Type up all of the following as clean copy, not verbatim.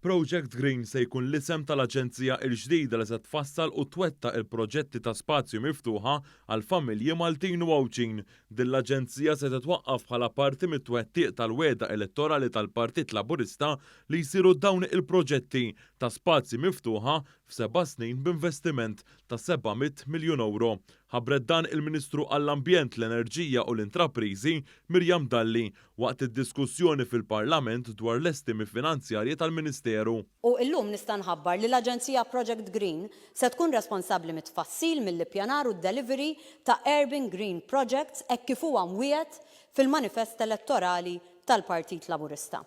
Project Green se jkun l-isem tal-aġenzija l-ġdida li se tfassal u twetta il-proġetti ta' spazju miftuħa għal familji Maltin u Għawġin. Din l-aġenzija se titwaqqaf bħala parti mit-twettiq tal-weda elettorali tal-Partit Laburista li jsiru dawn il-proġetti ta' spazju miftuħa f'7 snin b'investiment ta' 700 miljun euro. Ħabbret dan il-Ministru għall-Ambjent, l-Enerġija u l-Intrapriżi Mirjam Dalli waqt id-diskussjoni fil-Parlament dwar l-estimi finanzjarji tal-Ministeru. U illum nista' nħabbar li l-Aġenzija Project Green se tkun responsabbli mit-tfassil mill-ippjanar u d-delivery ta' Urban Green Projects hekk kif huwa mwiegħed fil-manifest elettorali tal-Partit Laburista.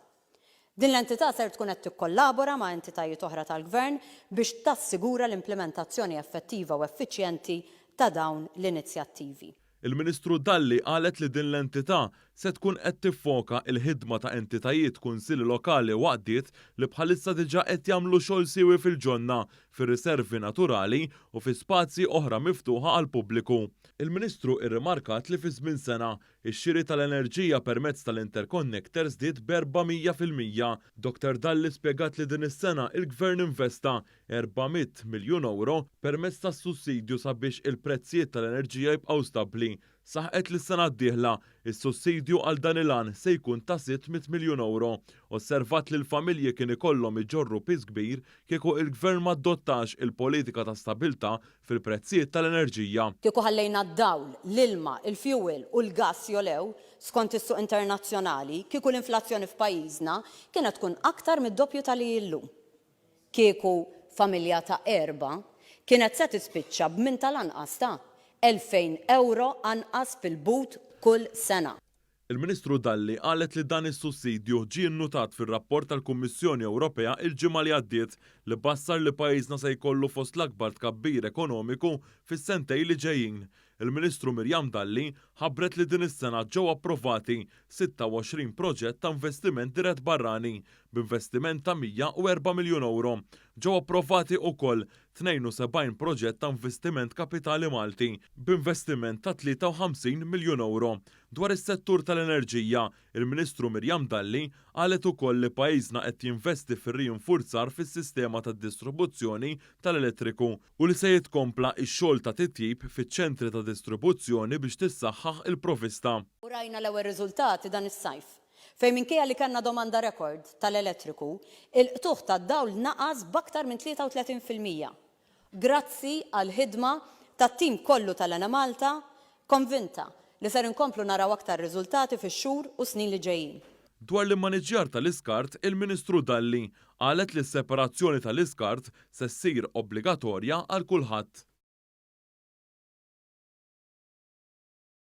Din l-entità ser tkun qed tikkollabora ma' entitajiet oħra tal-Gvern biex tassigura l-implementazzjoni effettiva u effiċjenti ta' dawn l-inizjattivi. Il-Ministru Dalli qalet li din l-entità se tkun qed tiffoka il-ħidma ta' entitajiet kunsilli lokali waqdiet li bħalissa diġà qed jagħmlu xogħol siewi fil-ġonna fir-riservi naturali u fi spazji oħra miftuħa għal pubbliku. Il-Ministru irrimarkat li fi żmien sena ix-xiri tal-enerġija permezz tal-interconnector żdied b'400%. Dr. Dalli spjegat li din is-sena il-Gvern investa 400 miljun euro permezz tas-sussidju sabiex il-prezzijiet tal-enerġija jibqgħu stabbli. Saħqet li s-sena d-dieħla is-sussidju għal dan il-għan se jkun ta' 600 miljun euro. Osservat li l-familji kien ikollhom iġorru piż kbir kieku il-Gvern ma adottax il-politika ta' stabilta fil-prezzijiet tal-enerġija. Kieku ħallejna d-dawl, l-ilma, il-fuel u l-gass jolew skont is-suq internazzjonali, kieku l-inflazzjoni f'pajjiżna kienet tkun aktar mid-doppju tal-li llum. Kieku familja ta' 4 kienet se tispiċċa b'min tal-anqas ta' 2000 euro anqas fil-but kull sena. Il-Ministru Dalli qalet li dan is-sussidju ġie nnutat fir-rapport tal-Kummissjoni Ewropea il-ġimgħa li għaddiet li bassar li pajjiżna se jkollu fost l-akbar tkabbir ekonomiku fis-sentejn li ġejjin. Il-Ministru Mirjam Dalli ħabbret li din is-sena ġew approvati 26 proġett ta' investiment dirett barrani b'investiment ta' 104 miljun euro. Ġew approvati wkoll 72 proġett ta' investiment kapitali Malti b'investiment ta' 53 miljun euro. Dwar is-settur tal-enerġija, il-Ministru Mirjam Dalli qalet ukoll li pajjiżna qed jinvesti fir-rinforzar fis-sistema tad-distribuzzjoni tal-elettriku u li se jitkompla x-xogħol ta' titjib fiċ-ċentri ta' distribuzzjoni biex tissaħħaħ il-provista. U rajna l-ewwel riżultati dan is-sajf. Fejn minkejja li kellna domanda rekord tal-elettriku, il-qtuħ tad-dawl naqas b'aktar minn 33%. Grazzi għal ħidma tat-tim kollu tal-Ena Malta, konvinta li ser inkomplu naraw aktar riżultati fix-xhur u snin li ġejjin. Dwar l-immaniġġjar tal-iskart, il-Ministru Dalli qalet li s-separazzjoni tal-iskart se ssir obbligatorja għal kulħadd.